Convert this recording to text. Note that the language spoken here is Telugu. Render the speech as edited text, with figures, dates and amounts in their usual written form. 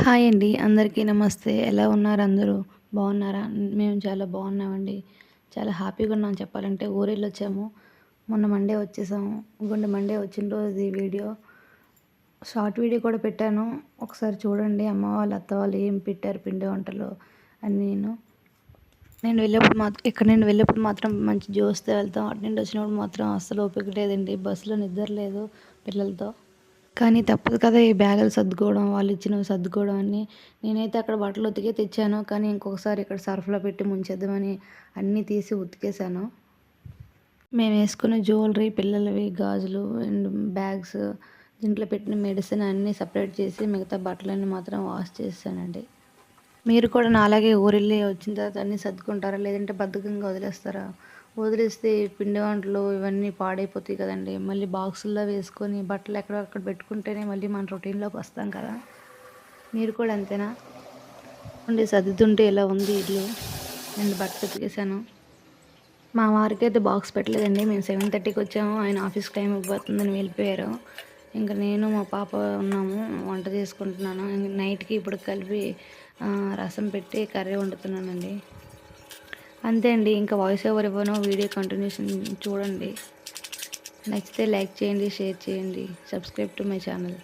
హాయ్ అండి. అందరికీ నమస్తే. ఎలా ఉన్నారు అందరూ? బాగున్నారా? మేము చాలా బాగున్నామండి. చాలా హ్యాపీగా ఉన్నాం చెప్పాలంటే. ఊరెళ్ళొచ్చాము. మొన్న మండే వచ్చేసాము. ఇగోండి మండే వచ్చిన రోజుది వీడియో. షార్ట్ వీడియో కూడా పెట్టాను. ఒకసారి చూడండి. అమ్మ వాళ్ళు, అత్త వాళ్ళు ఏం పెట్టారు పిండి వంటలు అన్నీను. ఇక్కడ నుండి వెళ్ళేప్పుడు మాత్రం మంచి జోష్‌తో వెళ్తాం. అటు నుండి వచ్చినప్పుడు మాత్రం అస్సలు ఓపిక లేదండి. బస్సులో నిద్ర లేదు పిల్లలతో. కానీ తప్పదు కదా! ఈ బ్యాగులు సర్దుకోవడం, వాళ్ళిచ్చినవి సర్దుకోవడం అన్నీ. నేనైతే అక్కడ బట్టలు ఉతికే తెచ్చాను. కానీ ఇంకొకసారి ఇక్కడ సర్ఫ్‌లో పెట్టి ముంచేద్దామని అన్నీ తీసి ఉతికేసాను. మేమేసుకునే జ్యువెలరీ, పిల్లలవి గాజులు అండ్ బ్యాగ్స్, దీంట్లో పెట్టిన మెడిసిన్ అన్నీ సెపరేట్ చేసి మిగతా బట్టలన్నీ మాత్రం వాష్ చేసేసానండి. మీరు కూడా నాలాగే ఊరెళ్ళి వచ్చిన తర్వాత అన్నీ సర్దుకుంటారా? లేదంటే బద్ధకంగా వదిలేస్తారా? వదిలేస్తే ఈ పిండి వంటలు ఇవన్నీ పాడైపోతాయి కదండీ! మళ్ళీ బాక్సుల్లో వేసుకొని బట్టలు ఎక్కడో అక్కడ పెట్టుకుంటేనే మళ్ళీ మన రొటీన్‌లోకి వస్తాం కదా! మీరు కూడా అంతేనా? సర్దుతుంటే ఇలా ఉంది ఇల్లు. నేను బట్టలు ఉతికేసాను. మా వారికైతే బాక్స్ పెట్టలేదండి. మేము 7:30కి వచ్చాము. ఆయన ఆఫీస్‌కి టైం అయిపోతుందని వెళ్ళిపోయారు. ఇంక నేను మా పాప ఉన్నాము. వంట చేసుకుంటున్నాను. ఇంక నైట్‌కి ఇప్పుడు కలిపి రసం పెట్టి కర్రీ వండుతున్నానండి. అంతే అండి. ఇంకా వాయిస్ ఓవర్ ఇవ్వను. వీడియో కంటిన్యూషన్ చూడండి. నచ్చితే లైక్ చేయండి, షేర్ చేయండి. Subscribe to my channel.